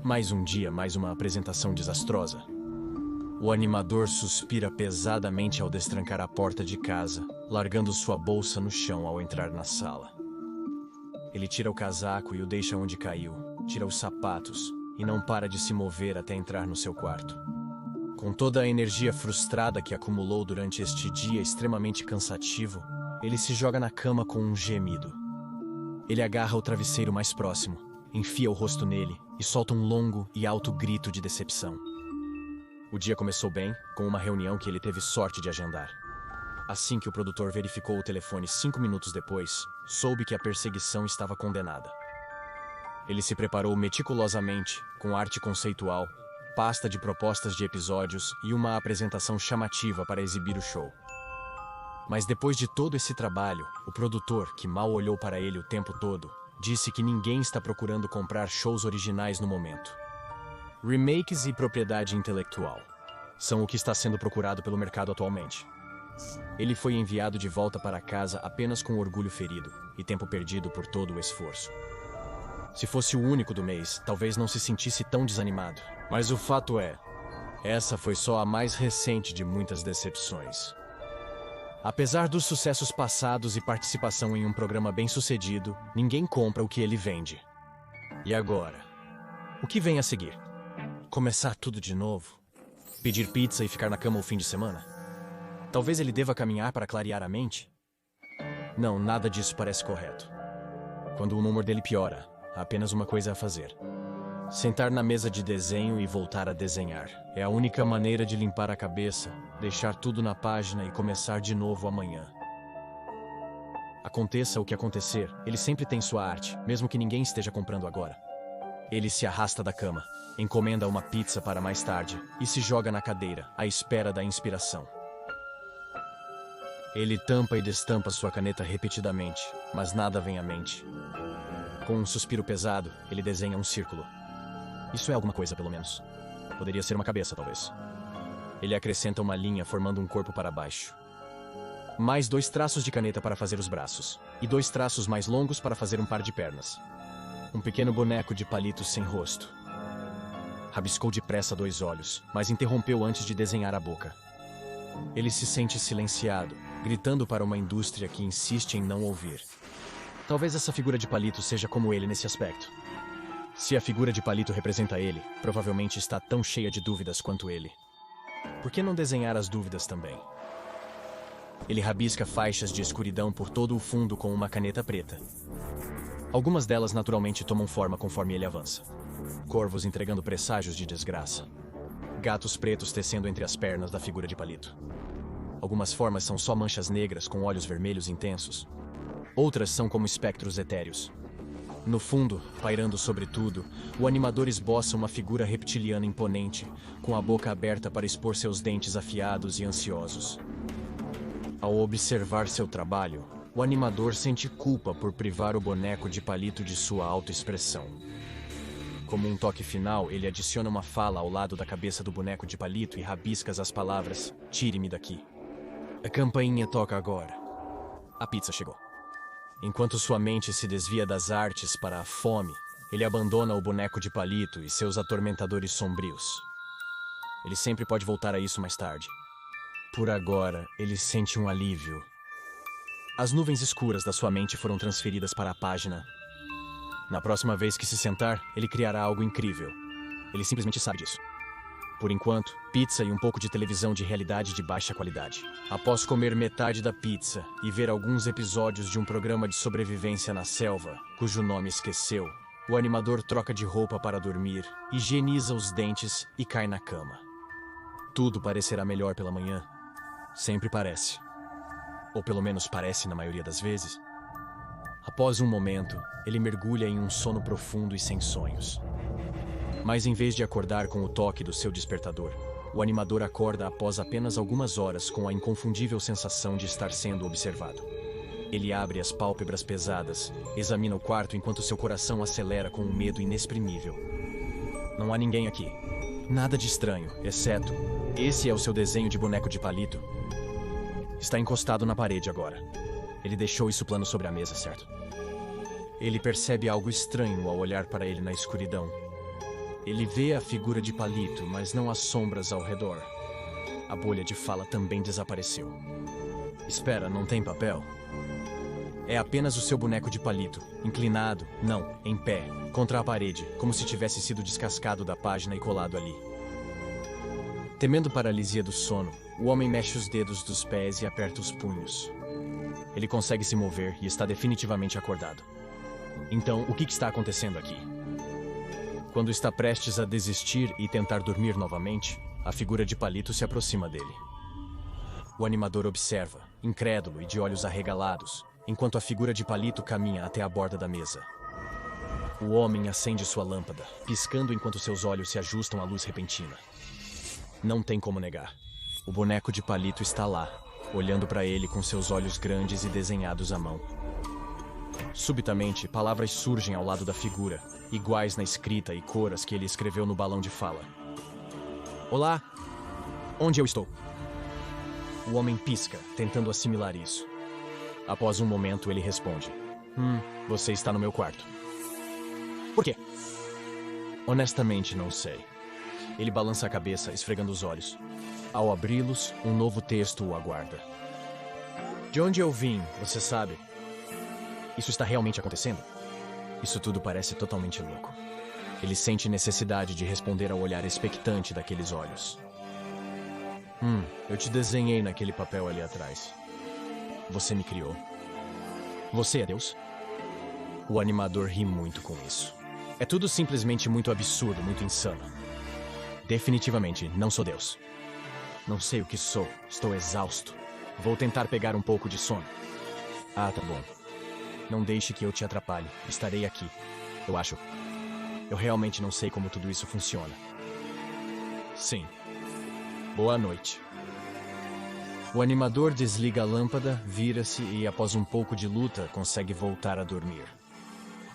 Mais um dia, mais uma apresentação desastrosa. O animador suspira pesadamente ao destrancar a porta de casa, largando sua bolsa no chão ao entrar na sala. Ele tira o casaco e o deixa onde caiu, tira os sapatos e não para de se mover até entrar no seu quarto. Com toda a energia frustrada que acumulou durante este dia extremamente cansativo, ele se joga na cama com um gemido. Ele agarra o travesseiro mais próximo, enfia o rosto nele e solta um longo e alto grito de decepção. O dia começou bem, com uma reunião que ele teve sorte de agendar. Assim que o produtor verificou o telefone 5 minutos depois, soube que a perseguição estava condenada. Ele se preparou meticulosamente, com arte conceitual, pasta de propostas de episódios e uma apresentação chamativa para exibir o show. Mas depois de todo esse trabalho, o produtor, que mal olhou para ele o tempo todo, disse que ninguém está procurando comprar shows originais no momento. Remakes e propriedade intelectual são o que está sendo procurado pelo mercado atualmente. Ele foi enviado de volta para casa apenas com orgulho ferido e tempo perdido por todo o esforço. Se fosse o único do mês, talvez não se sentisse tão desanimado. Mas o fato é, essa foi só a mais recente de muitas decepções. Apesar dos sucessos passados e participação em um programa bem-sucedido, ninguém compra o que ele vende. E agora? O que vem a seguir? Começar tudo de novo? Pedir pizza e ficar na cama o fim de semana? Talvez ele deva caminhar para clarear a mente? Não, nada disso parece correto. Quando o humor dele piora, há apenas uma coisa a fazer. Sentar na mesa de desenho e voltar a desenhar. É a única maneira de limpar a cabeça, deixar tudo na página e começar de novo amanhã. Aconteça o que acontecer, ele sempre tem sua arte, mesmo que ninguém esteja comprando agora. Ele se arrasta da cama, encomenda uma pizza para mais tarde e se joga na cadeira, à espera da inspiração. Ele tampa e destampa sua caneta repetidamente, mas nada vem à mente. Com um suspiro pesado, ele desenha um círculo. Isso é alguma coisa, pelo menos. Poderia ser uma cabeça, talvez. Ele acrescenta uma linha formando um corpo para baixo. Mais 2 traços de caneta para fazer os braços. E 2 traços mais longos para fazer um par de pernas. Um pequeno boneco de palito sem rosto. Rabiscou depressa 2 olhos, mas interrompeu antes de desenhar a boca. Ele se sente silenciado, gritando para uma indústria que insiste em não ouvir. Talvez essa figura de palito seja como ele nesse aspecto. Se a figura de palito representa ele, provavelmente está tão cheia de dúvidas quanto ele. Por que não desenhar as dúvidas também? Ele rabisca faixas de escuridão por todo o fundo com uma caneta preta. Algumas delas naturalmente tomam forma conforme ele avança. Corvos entregando presságios de desgraça. Gatos pretos tecendo entre as pernas da figura de palito. Algumas formas são só manchas negras com olhos vermelhos intensos. Outras são como espectros etéreos. No fundo, pairando sobre tudo, o animador esboça uma figura reptiliana imponente, com a boca aberta para expor seus dentes afiados e ansiosos. Ao observar seu trabalho, o animador sente culpa por privar o boneco de palito de sua autoexpressão. Como um toque final, ele adiciona uma fala ao lado da cabeça do boneco de palito e rabisca as palavras: "Tire-me daqui". A campainha toca agora. A pizza chegou. Enquanto sua mente se desvia das artes para a fome, ele abandona o boneco de palito e seus atormentadores sombrios. Ele sempre pode voltar a isso mais tarde. Por agora, ele sente um alívio. As nuvens escuras da sua mente foram transferidas para a página. Na próxima vez que se sentar, ele criará algo incrível. Ele simplesmente sabe disso. Por enquanto, pizza e um pouco de televisão de realidade de baixa qualidade. Após comer metade da pizza e ver alguns episódios de um programa de sobrevivência na selva, cujo nome esqueceu, o animador troca de roupa para dormir, higieniza os dentes e cai na cama. Tudo parecerá melhor pela manhã. Sempre parece. Ou pelo menos parece na maioria das vezes. Após um momento, ele mergulha em um sono profundo e sem sonhos. Mas em vez de acordar com o toque do seu despertador, o animador acorda após apenas algumas horas com a inconfundível sensação de estar sendo observado. Ele abre as pálpebras pesadas, examina o quarto enquanto seu coração acelera com um medo inexprimível. Não há ninguém aqui. Nada de estranho, exceto... Esse é o seu desenho de boneco de palito. Está encostado na parede agora. Ele deixou isso plano sobre a mesa, certo? Ele percebe algo estranho ao olhar para ele na escuridão. Ele vê a figura de palito, mas não as sombras ao redor. A bolha de fala também desapareceu. Espera, não tem papel? É apenas o seu boneco de palito, inclinado, não, em pé, contra a parede, como se tivesse sido descascado da página e colado ali. Temendo paralisia do sono, o homem mexe os dedos dos pés e aperta os punhos. Ele consegue se mover e está definitivamente acordado. Então, o que está acontecendo aqui? Quando está prestes a desistir e tentar dormir novamente, a figura de palito se aproxima dele. O animador observa, incrédulo e de olhos arregalados, enquanto a figura de palito caminha até a borda da mesa. O homem acende sua lâmpada, piscando enquanto seus olhos se ajustam à luz repentina. Não tem como negar. O boneco de palito está lá, olhando para ele com seus olhos grandes e desenhados à mão. Subitamente, palavras surgem ao lado da figura, iguais na escrita e cor as que ele escreveu no balão de fala. Olá! Onde eu estou? O homem pisca, tentando assimilar isso. Após um momento, ele responde. Você está no meu quarto. Por quê? Honestamente, não sei. Ele balança a cabeça, esfregando os olhos. Ao abri-los, um novo texto o aguarda. De onde eu vim, você sabe? Isso está realmente acontecendo? Isso tudo parece totalmente louco. Ele sente necessidade de responder ao olhar expectante daqueles olhos. Eu te desenhei naquele papel ali atrás. Você me criou. Você é Deus? O animador ri muito com isso. É tudo simplesmente muito absurdo, muito insano. Definitivamente, não sou Deus. Não sei o que sou, estou exausto. Vou tentar pegar um pouco de sono. Ah, tá bom. Não deixe que eu te atrapalhe, estarei aqui. Eu acho. Eu realmente não sei como tudo isso funciona. Sim. Boa noite. O animador desliga a lâmpada, vira-se e, após um pouco de luta, consegue voltar a dormir.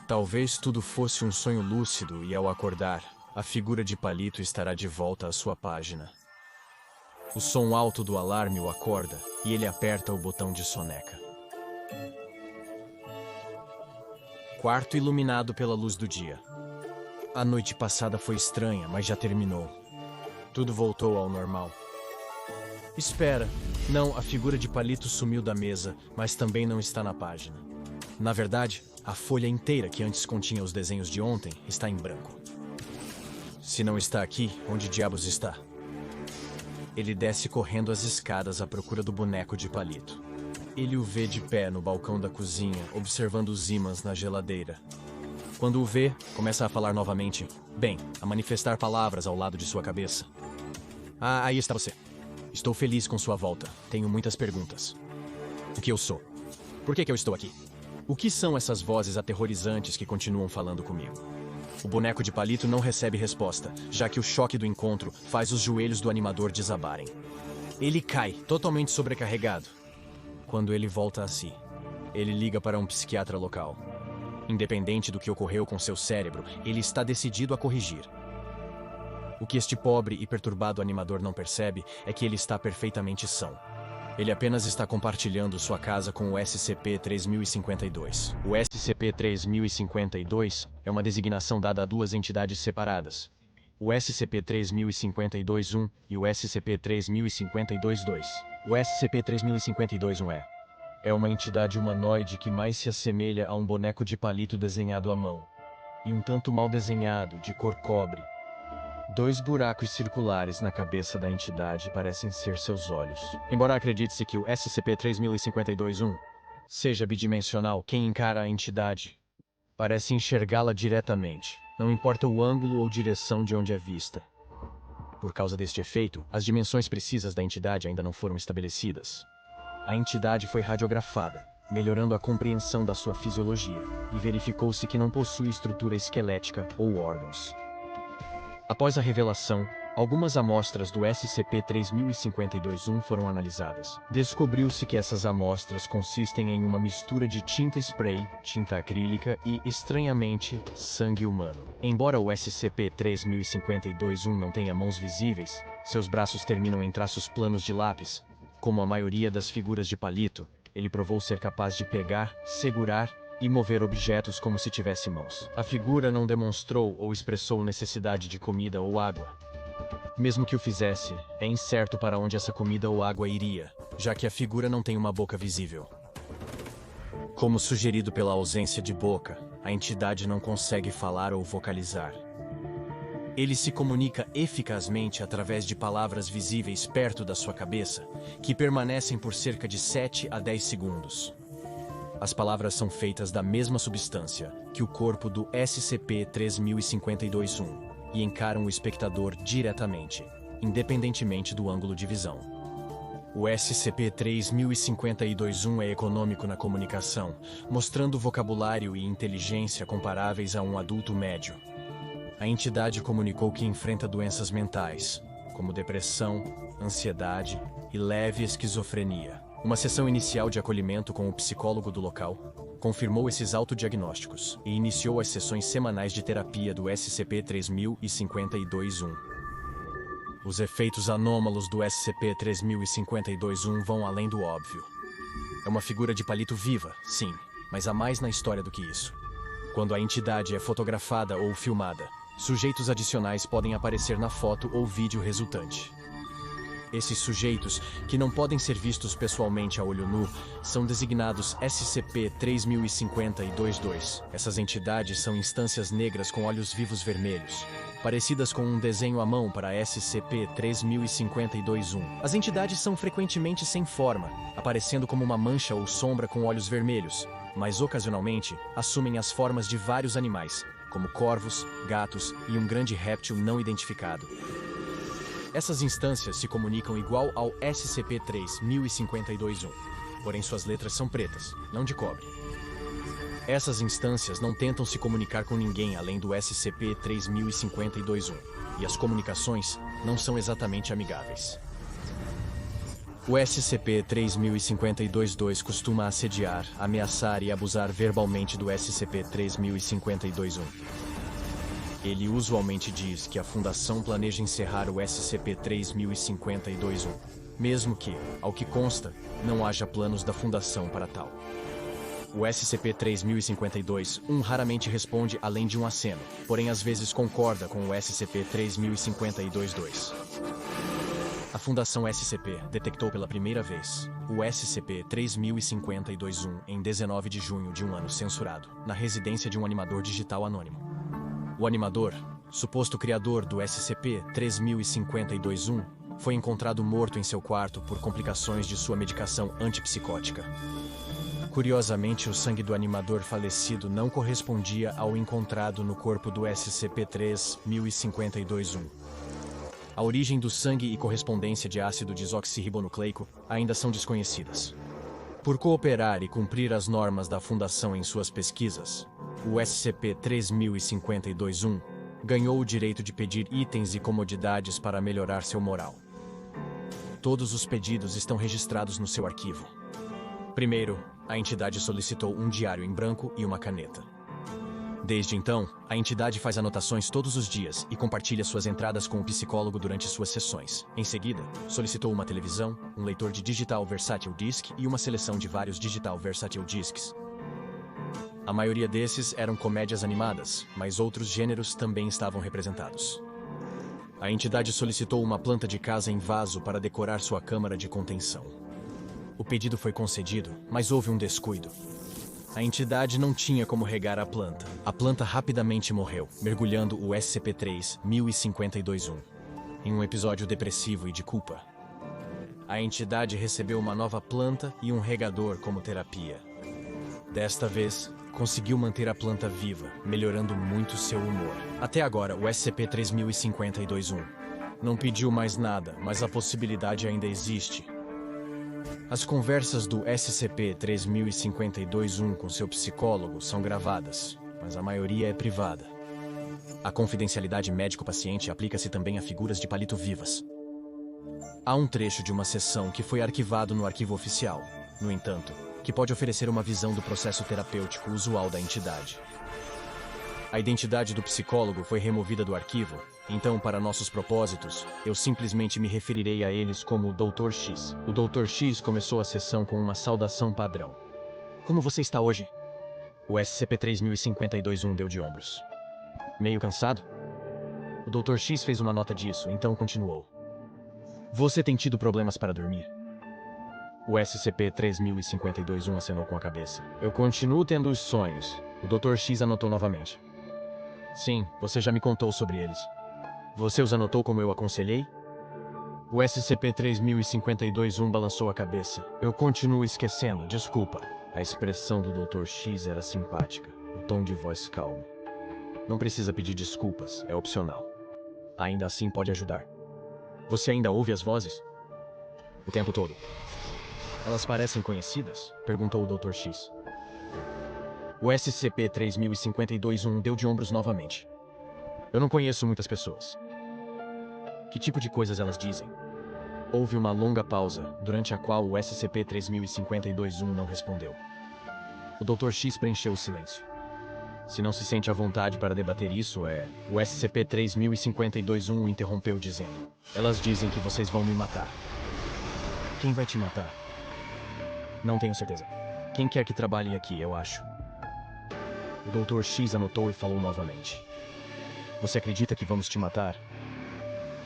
Talvez tudo fosse um sonho lúcido e, ao acordar, a figura de palito estará de volta à sua página. O som alto do alarme o acorda e ele aperta o botão de soneca. Quarto iluminado pela luz do dia. A noite passada foi estranha, mas já terminou. Tudo voltou ao normal. Espera, não, a figura de palito sumiu da mesa, mas também não está na página. Na verdade, a folha inteira que antes continha os desenhos de ontem está em branco. Se não está aqui, onde diabos está? Ele desce correndo as escadas à procura do boneco de palito. Ele o vê de pé no balcão da cozinha, observando os ímãs na geladeira. Quando o vê, começa a falar novamente. Bem, a manifestar palavras ao lado de sua cabeça. Ah, aí está você. Estou feliz com sua volta. Tenho muitas perguntas. O que eu sou? Por que eu estou aqui? O que são essas vozes aterrorizantes que continuam falando comigo? O boneco de palito não recebe resposta, já que o choque do encontro faz os joelhos do animador desabarem. Ele cai, totalmente sobrecarregado. Quando ele volta a si, ele liga para um psiquiatra local. Independente do que ocorreu com seu cérebro, ele está decidido a corrigir. O que este pobre e perturbado animador não percebe é que ele está perfeitamente são. Ele apenas está compartilhando sua casa com o SCP-3052. O SCP-3052 é uma designação dada a duas entidades separadas. O SCP-3052-1 e o SCP-3052-2. O SCP-3052-1 é uma entidade humanoide que mais se assemelha a um boneco de palito desenhado à mão. E um tanto mal desenhado, de cor cobre. 2 buracos circulares na cabeça da entidade parecem ser seus olhos. Embora acredite-se que o SCP-3052-1 seja bidimensional, quem encara a entidade parece enxergá-la diretamente, não importa o ângulo ou direção de onde é vista. Por causa deste efeito, as dimensões precisas da entidade ainda não foram estabelecidas. A entidade foi radiografada, melhorando a compreensão da sua fisiologia, e verificou-se que não possui estrutura esquelética ou órgãos. Após a revelação, algumas amostras do SCP-3052-1 foram analisadas. Descobriu-se que essas amostras consistem em uma mistura de tinta spray, tinta acrílica e, estranhamente, sangue humano. Embora o SCP-3052-1 não tenha mãos visíveis, seus braços terminam em traços planos de lápis. Como a maioria das figuras de palito, ele provou ser capaz de pegar, segurar e mover objetos como se tivesse mãos. A figura não demonstrou ou expressou necessidade de comida ou água. Mesmo que o fizesse, é incerto para onde essa comida ou água iria, já que a figura não tem uma boca visível. Como sugerido pela ausência de boca, a entidade não consegue falar ou vocalizar. Ele se comunica eficazmente através de palavras visíveis perto da sua cabeça, que permanecem por cerca de 7 a 10 segundos. As palavras são feitas da mesma substância que o corpo do SCP-3052-1 e encaram o espectador diretamente, independentemente do ângulo de visão. O SCP-3052-1 é econômico na comunicação, mostrando vocabulário e inteligência comparáveis a um adulto médio. A entidade comunicou que enfrenta doenças mentais, como depressão, ansiedade e leve esquizofrenia. Uma sessão inicial de acolhimento com o psicólogo do local confirmou esses autodiagnósticos e iniciou as sessões semanais de terapia do SCP-3052-1. Os efeitos anômalos do SCP-3052-1 vão além do óbvio. É uma figura de palito viva, sim, mas há mais na história do que isso. Quando a entidade é fotografada ou filmada, sujeitos adicionais podem aparecer na foto ou vídeo resultante. Esses sujeitos, que não podem ser vistos pessoalmente a olho nu, são designados SCP-3050-2. Essas entidades são instâncias negras com olhos vivos vermelhos, parecidas com um desenho à mão para SCP-3052-1. As entidades são frequentemente sem forma, aparecendo como uma mancha ou sombra com olhos vermelhos, mas ocasionalmente assumem as formas de vários animais, como corvos, gatos e um grande réptil não identificado. Essas instâncias se comunicam igual ao SCP-3052-1, porém suas letras são pretas, não de cobre. Essas instâncias não tentam se comunicar com ninguém além do SCP-3052-1, e as comunicações não são exatamente amigáveis. O SCP-3052-2 costuma assediar, ameaçar e abusar verbalmente do SCP-3052-1. Ele usualmente diz que a Fundação planeja encerrar o SCP-3052-1, mesmo que, ao que consta, não haja planos da Fundação para tal. O SCP-3052-1 raramente responde além de um aceno, porém às vezes concorda com o SCP-3052-2. A Fundação SCP detectou pela primeira vez o SCP-3052-1 em 19 de junho de um ano censurado, na residência de um animador digital anônimo. O animador, suposto criador do SCP-3052-1, foi encontrado morto em seu quarto por complicações de sua medicação antipsicótica. Curiosamente, o sangue do animador falecido não correspondia ao encontrado no corpo do SCP-3052-1. A origem do sangue e correspondência de ácido desoxirribonucleico ainda são desconhecidas. Por cooperar e cumprir as normas da Fundação em suas pesquisas, o SCP-3052-1 ganhou o direito de pedir itens e comodidades para melhorar seu moral. Todos os pedidos estão registrados no seu arquivo. Primeiro, a entidade solicitou um diário em branco e uma caneta. Desde então, a entidade faz anotações todos os dias e compartilha suas entradas com o psicólogo durante suas sessões. Em seguida, solicitou uma televisão, um leitor de Digital Versatile Disc e uma seleção de vários Digital Versatile Discs. A maioria desses eram comédias animadas, mas outros gêneros também estavam representados. A entidade solicitou uma planta de casa em vaso para decorar sua câmara de contenção. O pedido foi concedido, mas houve um descuido. A entidade não tinha como regar a planta. A planta rapidamente morreu, mergulhando o SCP-3052-1 em um episódio depressivo e de culpa. A entidade recebeu uma nova planta e um regador como terapia. Desta vez, conseguiu manter a planta viva, melhorando muito seu humor. Até agora, o SCP-3052-1 não pediu mais nada, mas a possibilidade ainda existe. As conversas do SCP-3052-1 com seu psicólogo são gravadas, mas a maioria é privada. A confidencialidade médico-paciente aplica-se também a figuras de palito vivas. Há um trecho de uma sessão que foi arquivado no arquivo oficial, no entanto, que pode oferecer uma visão do processo terapêutico usual da entidade. A identidade do psicólogo foi removida do arquivo, então, para nossos propósitos, eu simplesmente me referirei a eles como o Dr. X. O Dr. X começou a sessão com uma saudação padrão. Como você está hoje? O SCP-3052-1 deu de ombros. Meio cansado? O Dr. X fez uma nota disso, então continuou. Você tem tido problemas para dormir? O SCP-3052-1 acenou com a cabeça. Eu continuo tendo os sonhos. O Dr. X anotou novamente. Sim, você já me contou sobre eles. Você os anotou como eu aconselhei? O SCP-3052-1 balançou a cabeça. Eu continuo esquecendo, desculpa. A expressão do Dr. X era simpática, o tom de voz calmo. Não precisa pedir desculpas, é opcional. Ainda assim pode ajudar. Você ainda ouve as vozes? O tempo todo. Elas parecem conhecidas? Perguntou o Dr. X. O SCP-3052-1 deu de ombros novamente. Eu não conheço muitas pessoas. Que tipo de coisas elas dizem? Houve uma longa pausa, durante a qual o SCP-3052-1 não respondeu. O Dr. X preencheu o silêncio. Se não se sente à vontade para debater isso, O SCP-3052-1 o interrompeu dizendo: Elas dizem que vocês vão me matar. Quem vai te matar? Não tenho certeza. Quem quer que trabalhe aqui, eu acho. O Dr. X anotou e falou novamente. Você acredita que vamos te matar?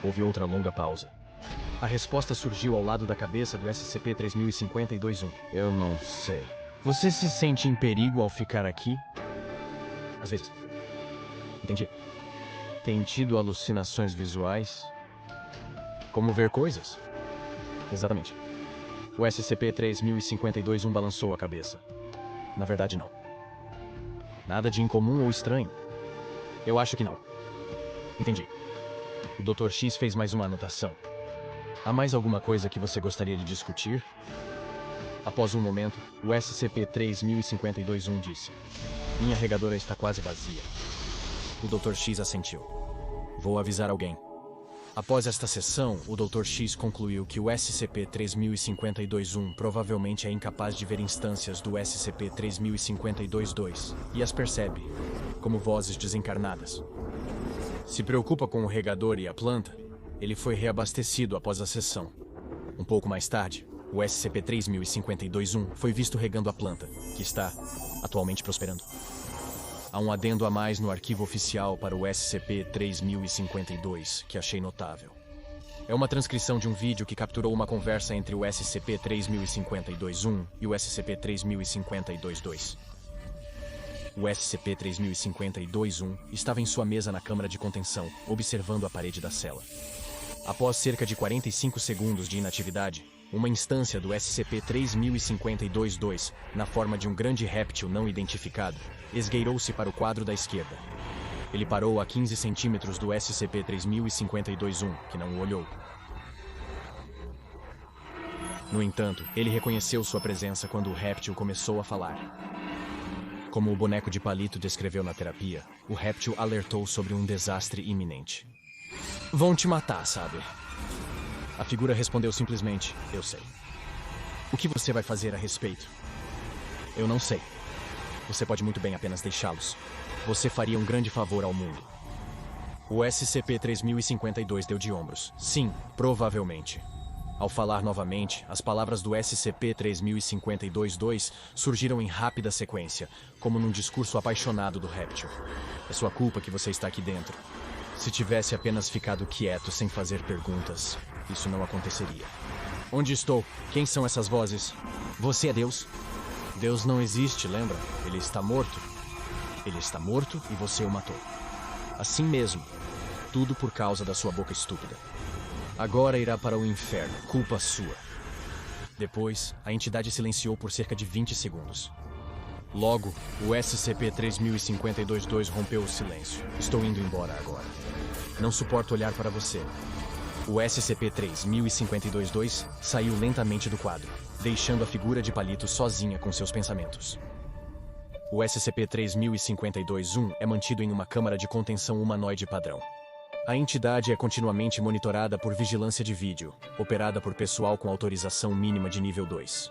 Houve outra longa pausa. A resposta surgiu ao lado da cabeça do SCP-3052-1. Eu não sei. Você se sente em perigo ao ficar aqui? Às vezes. Entendi. Tem tido alucinações visuais? Como ver coisas? Exatamente. O SCP-3052-1 balançou a cabeça. Na verdade, não. Nada de incomum ou estranho? Eu acho que não. Entendi. O Dr. X fez mais uma anotação. Há mais alguma coisa que você gostaria de discutir? Após um momento, o SCP-3052-1 disse: Minha regadora está quase vazia. O Dr. X assentiu. Vou avisar alguém. Após esta sessão, o Dr. X concluiu que o SCP-3052-1 provavelmente é incapaz de ver instâncias do SCP-3052-2 e as percebe, como vozes desencarnadas. Se preocupa com o regador e a planta, ele foi reabastecido após a sessão. Um pouco mais tarde, o SCP-3052-1 foi visto regando a planta, que está atualmente prosperando. Há um adendo a mais no arquivo oficial para o SCP-3052 que achei notável. É uma transcrição de um vídeo que capturou uma conversa entre o SCP-3052-1 e o SCP-3052-2. O SCP-3052-1 estava em sua mesa na câmara de contenção, observando a parede da cela. Após cerca de 45 segundos de inatividade, uma instância do SCP-3052-2, na forma de um grande réptil não identificado, esgueirou-se para o quadro da esquerda. Ele parou a 15 centímetros do SCP-3052-1, que não o olhou. No entanto, ele reconheceu sua presença quando o réptil começou a falar. Como o boneco de palito descreveu na terapia, o réptil alertou sobre um desastre iminente. Vão te matar, sabe? A figura respondeu simplesmente, eu sei. O que você vai fazer a respeito? Eu não sei. Você pode muito bem apenas deixá-los. Você faria um grande favor ao mundo. O SCP-3052 deu de ombros. Sim, provavelmente. Ao falar novamente, as palavras do SCP-3052-2 surgiram em rápida sequência, como num discurso apaixonado do réptil. É sua culpa que você está aqui dentro. Se tivesse apenas ficado quieto sem fazer perguntas, isso não aconteceria. Onde estou? Quem são essas vozes? Você é Deus? Deus não existe, lembra? Ele está morto. Ele está morto e você o matou. Assim mesmo. Tudo por causa da sua boca estúpida. Agora irá para o inferno, culpa sua. Depois, a entidade silenciou por cerca de 20 segundos. Logo, o SCP-3052-2 rompeu o silêncio. Estou indo embora agora. Não suporto olhar para você. O SCP-3052-2 saiu lentamente do quadro, deixando a figura de palito sozinha com seus pensamentos. O SCP-3052-1 é mantido em uma câmara de contenção humanoide padrão. A entidade é continuamente monitorada por vigilância de vídeo, operada por pessoal com autorização mínima de nível 2.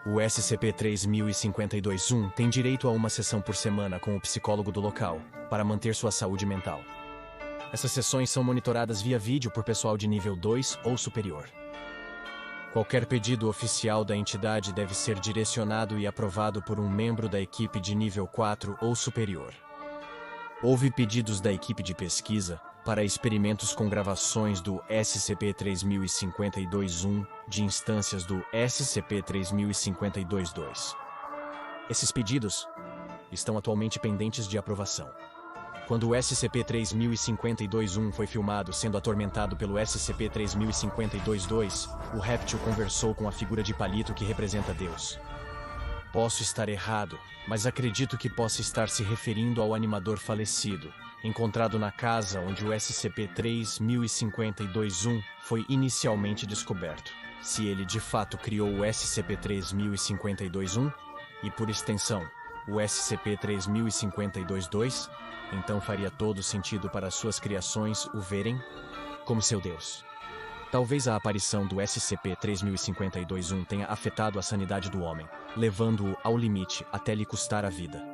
O SCP-3052-1 tem direito a uma sessão por semana com o psicólogo do local, para manter sua saúde mental. Essas sessões são monitoradas via vídeo por pessoal de nível 2 ou superior. Qualquer pedido oficial da entidade deve ser direcionado e aprovado por um membro da equipe de nível 4 ou superior. Houve pedidos da equipe de pesquisa para experimentos com gravações do SCP-3052-1 de instâncias do SCP-3052-2. Esses pedidos estão atualmente pendentes de aprovação. Quando o SCP-3052-1 foi filmado sendo atormentado pelo SCP-3052-2, o réptil conversou com a figura de palito que representa Deus. Posso estar errado, mas acredito que possa estar se referindo ao animador falecido, encontrado na casa onde o SCP-3052-1 foi inicialmente descoberto. Se ele de fato criou o SCP-3052-1, e por extensão, o SCP-3052-2, então faria todo sentido para suas criações o verem como seu Deus. Talvez a aparição do SCP-3052-1 tenha afetado a sanidade do homem, levando-o ao limite até lhe custar a vida.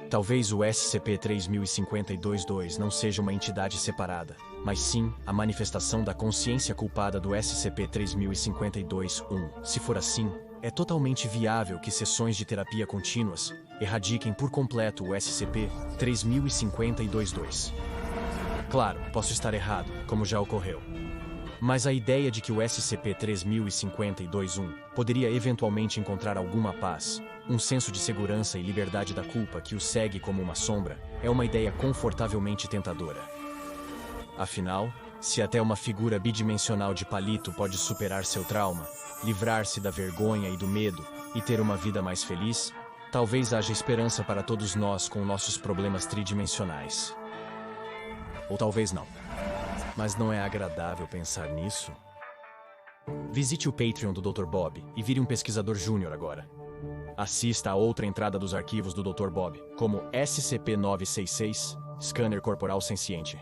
Talvez o SCP-3052-2 não seja uma entidade separada, mas sim a manifestação da consciência culpada do SCP-3052-1. Se for assim, é totalmente viável que sessões de terapia contínuas erradiquem por completo o SCP-3052-2. Claro, posso estar errado, como já ocorreu. Mas a ideia de que o SCP-3052-1 poderia eventualmente encontrar alguma paz, um senso de segurança e liberdade da culpa que o segue como uma sombra, é uma ideia confortavelmente tentadora. Afinal, se até uma figura bidimensional de palito pode superar seu trauma, livrar-se da vergonha e do medo e ter uma vida mais feliz, talvez haja esperança para todos nós com nossos problemas tridimensionais. Ou talvez não. Mas não é agradável pensar nisso? Visite o Patreon do Dr. Bob e vire um pesquisador júnior agora. Assista a outra entrada dos arquivos do Dr. Bob, como SCP-966, Scanner Corporal Senciente.